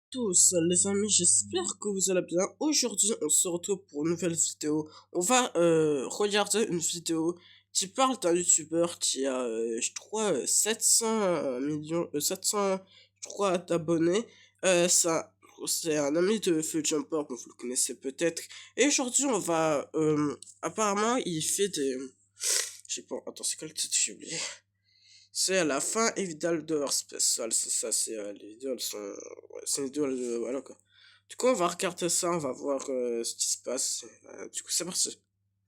Tous les amis, j'espère que vous allez bien. Aujourd'hui, on se retrouve pour une nouvelle vidéo. On va regarder une vidéo qui parle d'un youtubeur qui a, je crois, 700 millions, 700, je crois, d'abonnés. Ça, c'est un ami de Feu Jumper, que vous le connaissez peut-être. Et aujourd'hui, on va, apparemment, il fait des, je sais pas, attends, c'est quel titre, j'ai oublié. C'est à la fin évidemment de leur spécial, c'est ça, c'est les vidéos elles sont. Ouais, c'est les vidéos, voilà quoi. Du coup, on va regarder ça, on va voir ce qui se passe. Du coup, c'est parti.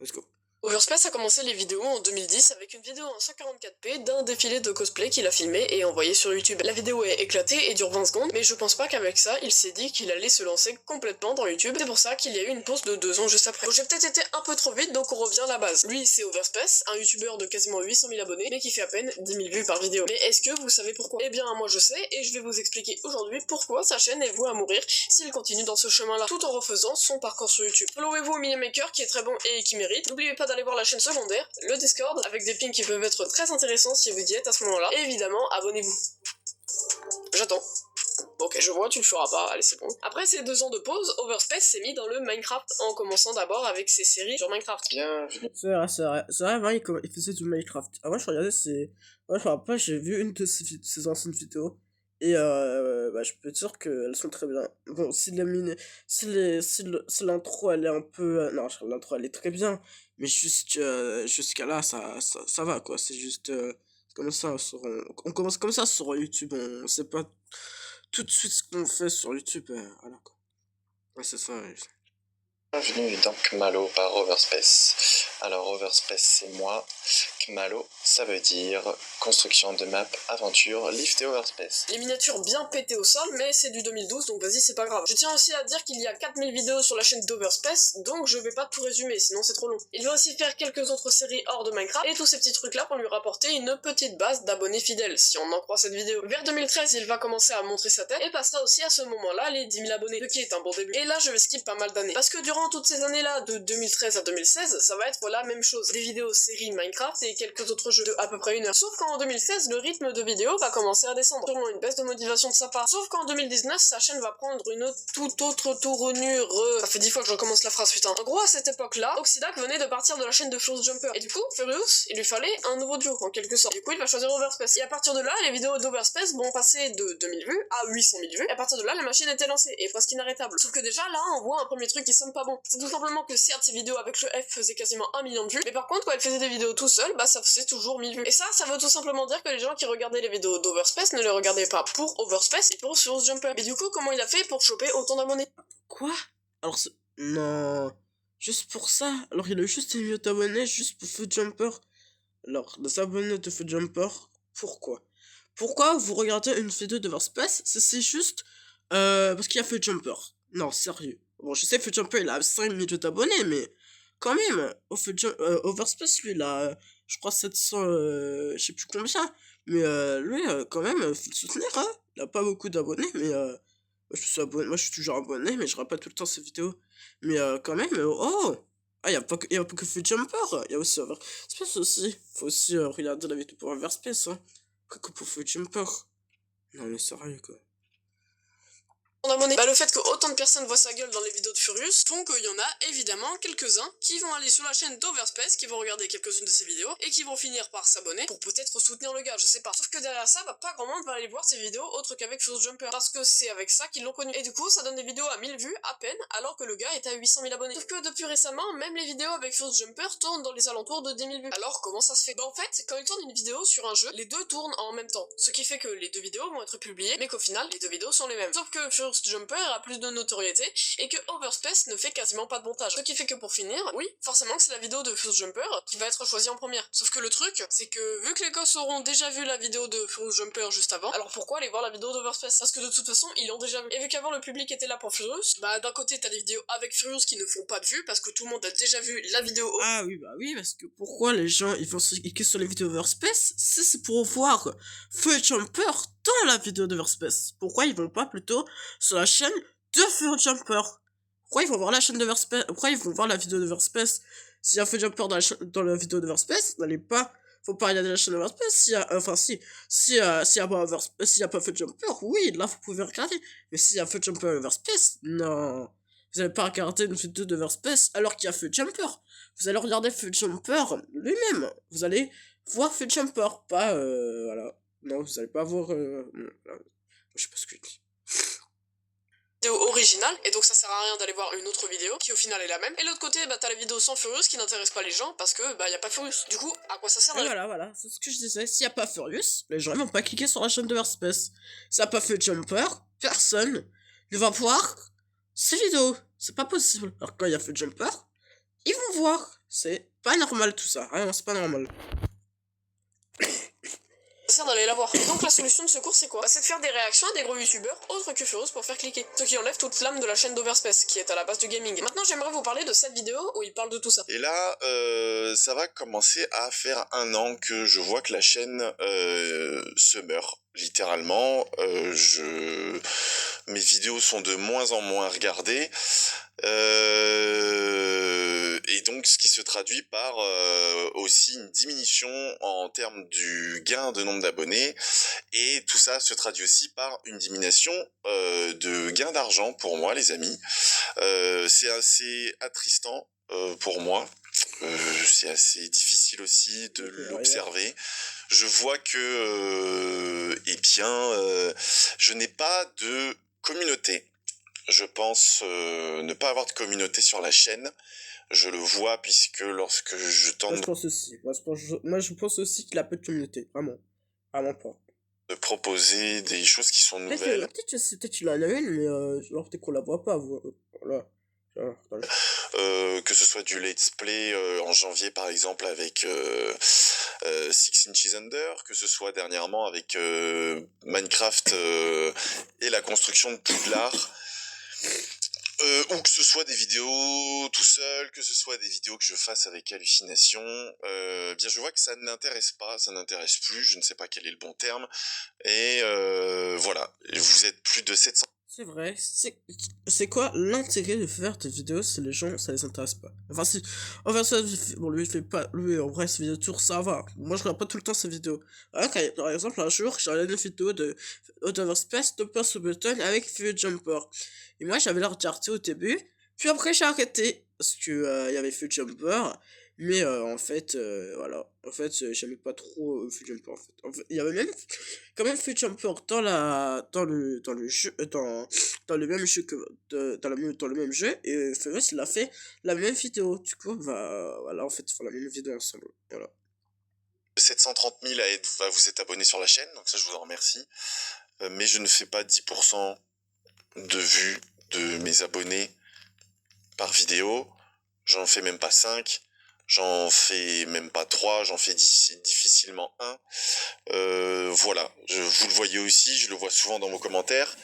Let's go. Overspace a commencé les vidéos en 2010 avec une vidéo en 144p d'un défilé de cosplay qu'il a filmé et envoyé sur YouTube. La vidéo est éclatée et dure 20 secondes, mais je pense pas qu'avec ça, il s'est dit qu'il allait se lancer complètement dans YouTube. C'est pour ça qu'il y a eu une pause de 2 ans juste après. Donc j'ai peut-être été un peu trop vite, donc on revient à la base. Lui, c'est Overspace, un youtubeur de quasiment 800 000 abonnés, mais qui fait à peine 10 000 vues par vidéo. Mais est-ce que vous savez pourquoi? Eh bien, moi je sais, et je vais vous expliquer aujourd'hui pourquoi sa chaîne est vouée à mourir s'il continue dans ce chemin-là, tout en refaisant son parcours sur YouTube. Followez-vous au Maker qui est très bon et qui mérite. N'oubliez pas d'aller voir la chaîne secondaire, le Discord, avec des pings qui peuvent être très intéressants si vous y êtes à ce moment-là. Et évidemment, abonnez-vous. J'attends. Ok, je vois, tu le feras pas, allez c'est bon. Après ces 2 ans de pause, Overspace s'est mis dans le Minecraft, en commençant d'abord avec ses séries sur Minecraft. Bienvenue. C'est vrai, ouais, il faisait du Minecraft. Ah, moi, je regardais ses. Ouais, je me rappelle, j'ai vu une de ses anciennes vidéos. Et bah, je peux dire qu'elles sont très bien. Bon, si la mine. Si l'intro elle est un peu. Non, l'intro elle est très bien. Mais jusqu'à là, ça va quoi. C'est juste. Comme ça, on commence comme ça sur YouTube. On sait pas tout de suite ce qu'on fait sur YouTube. Voilà quoi. Ouais, c'est ça. Ouais. Bienvenue dans Kmalo par Overspace. Alors Overspace c'est moi, Kmalo ça veut dire construction de map, aventure, lift et Overspace. Les miniatures bien pétées au sol, mais c'est du 2012 donc vas-y c'est pas grave. Je tiens aussi à dire qu'il y a 4000 vidéos sur la chaîne d'Overspace, donc je vais pas tout résumer sinon c'est trop long. Il va aussi faire quelques autres séries hors de Minecraft, et tous ces petits trucs là pour lui rapporter une petite base d'abonnés fidèles, si on en croit cette vidéo. Vers 2013 il va commencer à montrer sa tête, et passera aussi à ce moment-là les 10 000 abonnés, ce qui est un bon début. Et là je vais skip pas mal d'années, parce que durant toutes ces années-là, de 2013 à 2016, ça va être la même chose. Des vidéos séries Minecraft et quelques autres jeux de à peu près 1 heure. Sauf qu'en 2016, le rythme de vidéo va commencer à descendre. Sûrement une baisse de motivation de sa part. Sauf qu'en 2019, sa chaîne va prendre une toute autre tournure. Ça fait 10 fois que je recommence la phrase, putain. En gros, à cette époque-là, Oxidac venait de partir de la chaîne de Furious Jumper. Et du coup, Furious, il lui fallait un nouveau duo, en quelque sorte. Du coup, il va choisir Overspace. Et à partir de là, les vidéos d'Overspace vont passer de 2000 vues à 800 000 vues. Et à partir de là, la machine était lancée, et presque inarrêtable. Sauf que déjà, là, on voit un premier truc qui sonne pas bon. C'est tout simplement que certes, ces vidéos avec le F faisaient quasiment 1 million de vues, mais par contre, quand elle faisait des vidéos tout seul, bah ça faisait toujours 1000 vues. Et ça veut tout simplement dire que les gens qui regardaient les vidéos d'Overspace ne les regardaient pas pour Overspace et pour Furious Jumper. Mais du coup, comment il a fait pour choper autant d'abonnés? Quoi? Alors, non. Juste pour ça? Alors, il a juste des millions d'abonnés juste pour Foot Jumper? Alors, les abonnés de Foot Jumper, pourquoi? Pourquoi vous regardez une vidéo de Verspace? C'est juste parce qu'il y a Foot Jumper. Non, sérieux. Bon, je sais, Foot Jumper, il a 5 millions d'abonnés, mais quand même, Overspace, lui, il a, je crois, 700, je sais plus combien. Mais lui, quand même, faut le soutenir, hein. Il a pas beaucoup d'abonnés, mais moi, je suis toujours abonné, mais je regarde pas tout le temps ses vidéos. Mais quand même, oh! Ah, y a pas que Foot Jumper, il y a aussi Overspace aussi. Faut aussi regarder la vidéo pour Overspace, hein. Quoi que pour Foot Jumper. Non, mais sérieux, quoi. Bah, le fait que autant de personnes voient sa gueule dans les vidéos de Furious font qu'il y en a évidemment quelques-uns qui vont aller sur la chaîne d'Overspace, qui vont regarder quelques-unes de ses vidéos et qui vont finir par s'abonner pour peut-être soutenir le gars, je sais pas. Sauf que derrière ça, bah, pas grand monde va aller voir ses vidéos autre qu'avec Furious Jumper, parce que c'est avec ça qu'ils l'ont connu. Et du coup, ça donne des vidéos à 1000 vues à peine, alors que le gars est à 800 000 abonnés. Sauf que depuis récemment, même les vidéos avec Furious Jumper tournent dans les alentours de 10 000 vues. Alors comment ça se fait? Bah en fait, quand il tourne une vidéo sur un jeu, les deux tournent en même temps, ce qui fait que les deux vidéos vont être publiées, mais qu'au final, les deux vidéos sont les mêmes. Sauf que Furious Jumper a plus de notoriété, et que Overspace ne fait quasiment pas de montage. Ce qui fait que pour finir, oui, forcément que c'est la vidéo de Furious Jumper qui va être choisie en première. Sauf que le truc, c'est que vu que les gosses auront déjà vu la vidéo de Furious Jumper juste avant, alors pourquoi aller voir la vidéo d'Overspace? Parce que de toute façon, ils l'ont déjà vu. Et vu qu'avant le public était là pour Furious, bah d'un côté t'as des vidéos avec Furious qui ne font pas de vues, parce que tout le monde a déjà vu la vidéo. Ah oui, bah oui, parce que pourquoi les gens ils vont se cliquer sur les vidéos Overspace? C'est pour voir Foot Jumper dans la vidéo d'Overspace. Pourquoi ils vont pas plutôt sur la chaîne de Foot Jumper? Pourquoi ils vont voir la chaîne d'Overspace? Pourquoi ils vont voir la vidéo d'Overspace? S'il y a Foot Jumper dans la vidéo d'Overspace, n'allez pas faut pas regarder la chaîne Overspace. S'il y a pas s'il y a pas Feu Jumper, oui, là, vous pouvez regarder. Mais s'il y a Feu Jumper Overspace, non. Vous allez pas regarder une vidéo d'Overspace alors qu'il y a Feu Jumper. Vous allez regarder Feu Jumper lui-même. Vous allez voir Feu Jumper, pas, voilà. Non, vous allez pas voir, voilà. Je sais pas ce que je dis. Vidéo originale, et donc ça sert à rien d'aller voir une autre vidéo qui au final est la même. Et l'autre côté, bah t'as la vidéo sans Furious qui n'intéresse pas les gens parce que bah y a pas Furious. Du coup, à quoi ça sert Et d'aller... voilà, c'est ce que je disais. S'il y a pas Furious, les gens ils vont pas cliquer sur la chaîne d'Overspace. S'il y a pas Feu Jumper, personne ne va voir ces vidéos. C'est pas possible. Alors quand il y a Feu Jumper, ils vont voir. C'est pas normal tout ça. Hein, c'est pas normal. Ça sert d'aller la voir. Et donc la solution de secours c'est quoi? Bah, c'est de faire des réactions à des gros youtubeurs autres que Furious pour faire cliquer. Ce qui enlève toute l'âme de la chaîne d'Overspace qui est à la base du gaming. Maintenant j'aimerais vous parler de cette vidéo où il parle de tout ça. Et là, ça va commencer à faire 1 an que je vois que la chaîne se meurt, littéralement. Mes vidéos sont de moins en moins regardées. Et donc ce qui se traduit par aussi une diminution en termes du gain de nombre d'abonnés, et tout ça se traduit aussi par une diminution de gain d'argent pour moi, les amis. C'est assez attristant pour moi. C'est assez difficile aussi de l'observer. Je vois que je n'ai pas de communauté. Je pense ne pas avoir de communauté sur la chaîne. Je le vois puisque lorsque je tente... Moi je pense aussi. Moi je pense aussi qu'il a peu de communauté. Vraiment. Vraiment pas. de proposer des choses qui sont nouvelles. Peut-être qu'il en a une, mais genre peut-être qu'on la voit pas. Voilà. Que ce soit du let's play en janvier par exemple avec 6 Inches Under, que ce soit dernièrement avec Minecraft et la construction de Poudlard, ou que ce soit des vidéos tout seul, que ce soit des vidéos que je fasse avec hallucination, bien je vois que ça n'intéresse pas, ça n'intéresse plus, je ne sais pas quel est le bon terme, et voilà, vous êtes plus de 700. C'est vrai, c'est quoi l'intérêt de faire des vidéos si les gens ça les intéresse pas? Enfin ça, bon lui il fait pas, lui en vrai ses vidéos tour ça va. Moi je regarde pas tout le temps ses vidéos. Alors, par exemple un jour j'ai regardé une vidéo de Overspace de Pass Button avec Feu Jumper. Et moi j'avais la regardé au début, puis après j'ai arrêté parce que il y avait Feu Jumper. Mais en fait, voilà. En fait, j'aimais pas trop Feu Jumper en fait. Il y avait même quand même Feu Jumper dans le jeu dans le même jeu dans le même jeu, et Furious il a fait la même vidéo, du coup voilà, en fait ils font la même vidéo ensemble, voilà. 730 000 à vous êtes abonnés sur la chaîne, donc ça je vous en remercie. Mais je ne fais pas 10% de vues de mes abonnés par vidéo. J'en fais même pas 5. J'en fais même pas 3. J'en fais difficilement 1. Voilà. Vous le voyez aussi, je le vois souvent dans vos commentaires.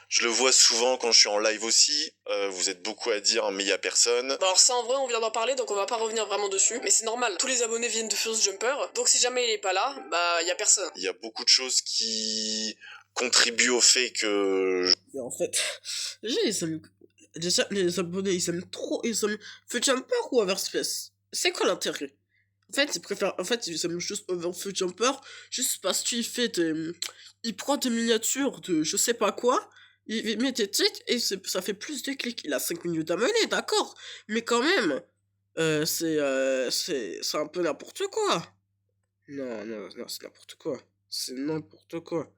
Je le vois souvent quand je suis en live aussi. Vous êtes beaucoup à dire mais il y a personne. Bah alors ça en vrai on vient d'en parler donc on va pas revenir vraiment dessus. Mais c'est normal, tous les abonnés viennent de Furious Jumper. Donc si jamais il est pas là, bah y a personne. Il y a beaucoup de choses qui contribuent au fait que... Mais en fait, déjà les abonnés ils aiment Feu Jumper ou Overspace. C'est quoi l'intérêt? En fait ils aiment juste Feu Jumper juste parce il prend des miniatures de je sais pas quoi. Il met des titres et ça fait plus de clics. Il a 5 minutes d'abonnés, d'accord. Mais quand même, c'est un peu n'importe quoi. Non, c'est n'importe quoi. C'est n'importe quoi.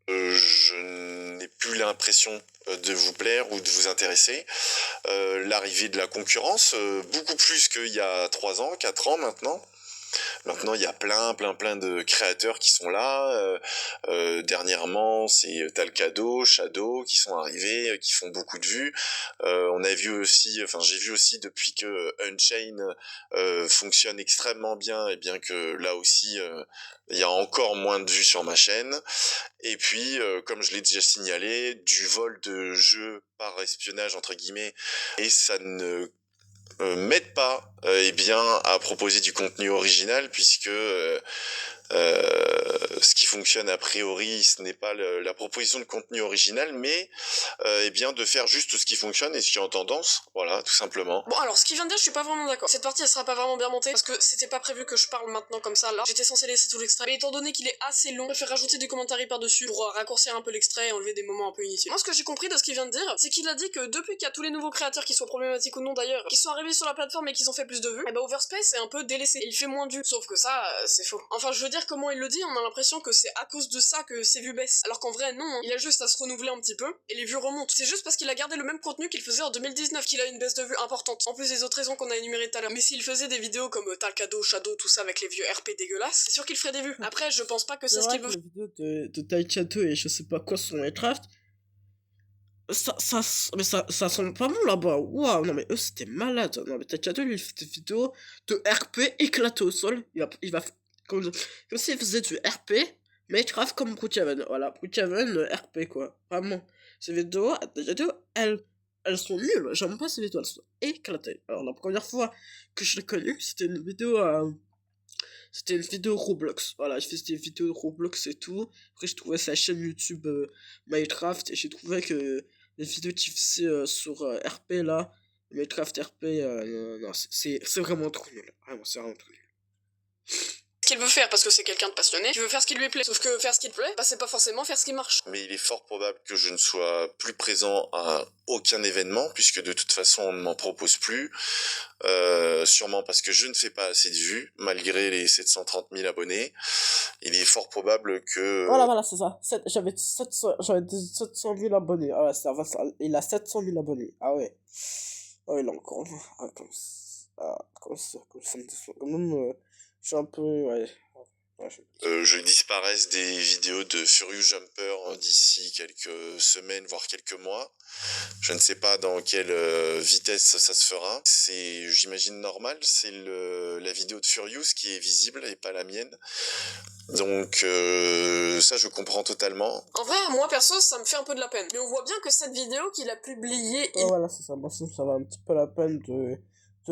Je n'ai plus l'impression de vous plaire ou de vous intéresser. L'arrivée de la concurrence, beaucoup plus qu'il y a 3 ans, 4 ans maintenant. Maintenant, il y a plein de créateurs qui sont là. Dernièrement, c'est Talcado, Shadow qui sont arrivés, qui font beaucoup de vues. On a vu aussi, enfin, j'ai vu aussi depuis que Unchained fonctionne extrêmement bien, et bien que là aussi, il y a encore moins de vues sur ma chaîne. Et puis, comme je l'ai déjà signalé, du vol de jeux par espionnage entre guillemets, et ça ne m'aide pas à proposer du contenu original puisque Ce qui fonctionne a priori, ce n'est pas la proposition de contenu original, mais eh bien de faire juste ce qui fonctionne et ce qui est en tendance, voilà, tout simplement. Bon alors, ce qu'il vient de dire, je suis pas vraiment d'accord. Cette partie, elle sera pas vraiment bien montée, parce que c'était pas prévu que je parle maintenant comme ça, là. J'étais censé laisser tout l'extrait. Mais étant donné qu'il est assez long, je préfère rajouter du commentaire par-dessus pour raccourcir un peu l'extrait et enlever des moments un peu inutiles. Moi, ce que j'ai compris de ce qu'il vient de dire, c'est qu'il a dit que depuis qu'il y a tous les nouveaux créateurs, qui soient problématiques ou non d'ailleurs, qui sont arrivés sur la plateforme et qui ont fait plus de vues, et bah Overspace est un peu délaissé. Et il fait moins de vues. Sauf que ça, c'est faux. Enfin, je veux dire, comment il le dit, on a l'impression que c'est à cause de ça que ses vues baissent. Alors qu'en vrai, non, hein. Il a juste à se renouveler un petit peu, et les vues remontent. C'est juste parce qu'il a gardé le même contenu qu'il faisait en 2019 qu'il a une baisse de vues importante. En plus des autres raisons qu'on a énumérées tout à l'heure. Mais s'il faisait des vidéos comme Talcado, Shadow, tout ça avec les vieux RP dégueulasses, c'est sûr qu'il ferait des vues. Après, je pense pas que c'est ce qu'il veut. Les vidéos de Taikato et je sais pas quoi sur Minecraft, ça sent pas bon là-bas. Waouh, non mais eux c'était malade. Non mais Taikato lui il fait des vidéos de RP éclatées au sol. Il va comme s'il faisait du RP, Minecraft comme Brookhaven. Voilà, Brookhaven RP quoi. Vraiment. Ces vidéos, Taikato, elles sont nulles. J'aime pas ces vidéos, elles sont éclatées. Alors la première fois que je l'ai connu, c'était une vidéo Roblox. Voilà, je faisais des vidéos Roblox et tout. Après, je trouvais sa chaîne YouTube Minecraft et j'ai trouvé que les vidéos qu'il faisait sur RP là, Minecraft RP, non, c'est vraiment trop nul. Vraiment, c'est vraiment trop nul. Qu'il veut faire parce que c'est quelqu'un de passionné, qui veut faire ce qui lui plaît. Sauf que faire ce qui te plaît, bah c'est pas forcément faire ce qui marche. Mais il est fort probable que je ne sois plus présent à aucun événement, puisque de toute façon on ne m'en propose plus. Sûrement parce que je ne fais pas assez de vues, malgré les 730 000 abonnés. Il est fort probable que... Voilà, c'est ça. J'avais 700 000 abonnés. Ah ouais, il a 700 000 abonnés. Ah ouais. Ah ouais, il a encore... Ah, comme ça me déçoit. Quand même, je suis un peu... Ouais. Je disparaisse des vidéos de Furious Jumper d'ici quelques semaines, voire quelques mois. Je ne sais pas dans quelle vitesse ça se fera. C'est, j'imagine, normal. C'est la vidéo de Furious qui est visible et pas la mienne. Donc ça, je comprends totalement. En vrai, moi perso, ça me fait un peu de la peine. Mais on voit bien que cette vidéo qu'il a publiée... Oh, voilà, c'est ça. Moi, ça va un petit peu la peine de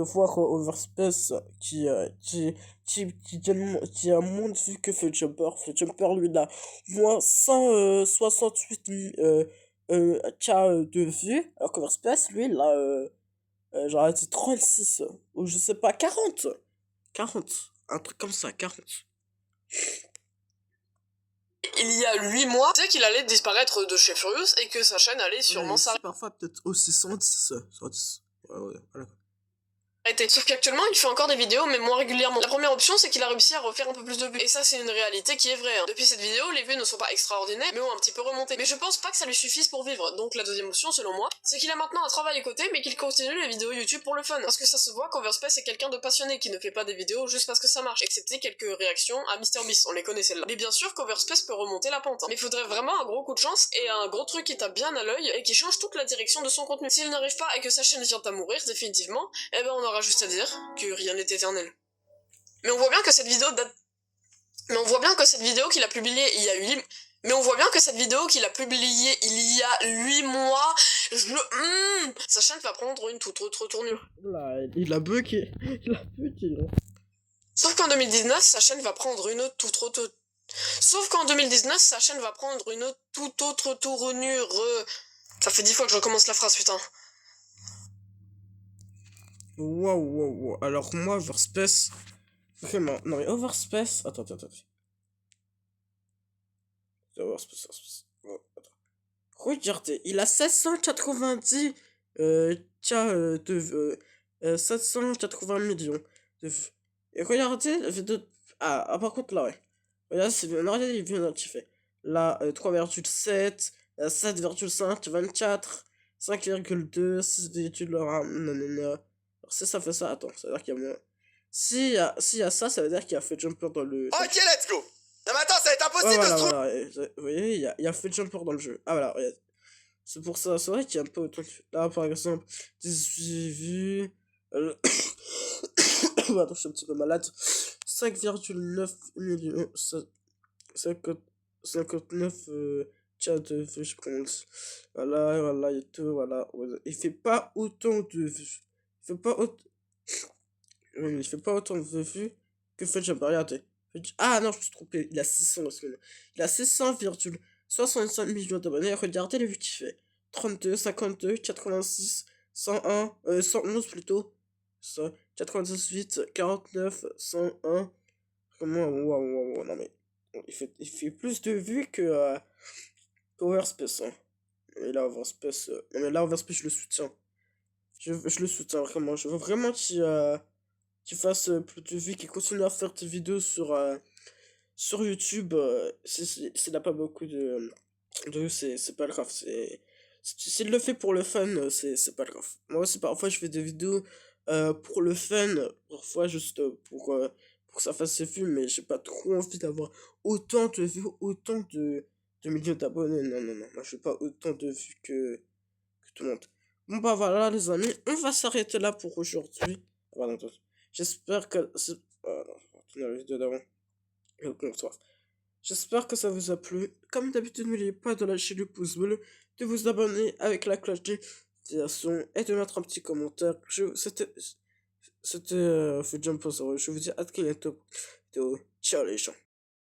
voir Overspace qui a moins de vues que Jumper. Jumper, lui, il a moins 168 K de vues, alors qu'Overspace, lui, il a genre 36, ou je sais pas, 40, un truc comme ça, 40. Il y a 8 mois, il disait qu'il allait disparaître de chez Furious et que sa chaîne allait sûrement s'arrêter. Parfois, peut-être aussi 110. Ouais, voilà. Sauf qu'actuellement, il fait encore des vidéos, mais moins régulièrement. La première option, c'est qu'il a réussi à refaire un peu plus de vues. Et ça, c'est une réalité qui est vraie. Hein. Depuis cette vidéo, les vues ne sont pas extraordinaires, mais ont un petit peu remonté. Mais je pense pas que ça lui suffise pour vivre. Donc la deuxième option, selon moi, c'est qu'il a maintenant un travail à côté, mais qu'il continue les vidéos YouTube pour le fun. Parce que ça se voit qu'Overspace est quelqu'un de passionné, qui ne fait pas des vidéos juste parce que ça marche. Excepté quelques réactions à MrBeast, on les connaît celles-là. Mais bien sûr qu'Overspace peut remonter la pente. Hein. Mais il faudrait vraiment un gros coup de chance et un gros truc qui tape bien à l'œil et qui change toute la direction de son contenu. S'il n'arrive pas et que sa chaîne vient à mourir définitivement, eh ben on aura juste à dire que rien n'est éternel. Mais on voit bien que cette vidéo date... Mais on voit bien que cette vidéo qu'il a publiée il y a 8... Mais on voit bien que cette vidéo qu'il a publiée il y a 8 mois... sa chaîne va prendre une toute autre tournure. Là, il a bugué. Là. Sauf qu'en 2019, sa chaîne va prendre une toute autre... Sauf qu'en 2019, sa chaîne va prendre une toute autre tournure... Ça fait 10 fois que je recommence la phrase, putain. Wow. Alors moi, Overspace... Vraiment, non mais Overspace... Attends. Overspace. Oh, attends. Regardez, il a 790 de 780 millions de vues. Et regardez la vidéo... Ah, par contre là, ouais. Regardez, regardez les vues notifiées. Là, 3,7, 7,5, 24, 5,2, 6,1... Non. Alors si ça fait ça, attends, ça veut dire qu'il y a moins... S'il y a ça, ça veut dire qu'il y a fait Jumper dans le... Ok, let's go. Non mais attends, ça va être impossible ouais, de se trouver. Voilà. Vous voyez, il y a fait Jumper dans le jeu. Ah voilà, regarde. C'est pour ça, c'est vrai qu'il y a un peu autant que... Là, par exemple, 18 vues... Attends, je suis un petit peu malade. 5,9 millions... 59 chat de vues, je pense. Voilà, et tout, voilà. Il fait pas autant de vues. Il fait pas autant de vues que fait Jumper, regardez. Ah non, je me suis trompé. Il a 600, excusez-moi. Il a 600,65 millions d'abonnés. Regardez les vues qu'il fait. 32, 52, 86, 101, 111 plutôt. Ça, 98, 49, 101. Comment, waouh, non mais. Il fait plus de vues que Overspace, hein. Et là, Overspace, non mais là, Overspace, je le soutiens. Je le soutiens vraiment. Je veux vraiment qu'il fasse plus de vues, qu'il continue à faire des vidéos sur YouTube. S'il n'a pas beaucoup de vues, c'est pas grave. S'il le fait pour le fun, c'est pas grave. Moi aussi, parfois, je fais des vidéos pour le fun. Parfois, juste pour que ça fasse ses vues, mais j'ai pas trop envie d'avoir autant de vues, autant de millions d'abonnés. Non, non, non. Moi, je fais pas autant de vues que tout le monde. Bon, bah voilà, les amis. On va s'arrêter là pour aujourd'hui. Voilà, attends. J'espère que... non, on va la vidéo d'avant. Bonsoir. J'espère que ça vous a plu. Comme d'habitude, n'oubliez pas de lâcher le pouce bleu, de vous abonner avec la cloche de notification et de mettre un petit commentaire. C'était Food Jump. Je vous dis à très bientôt. Ciao les gens.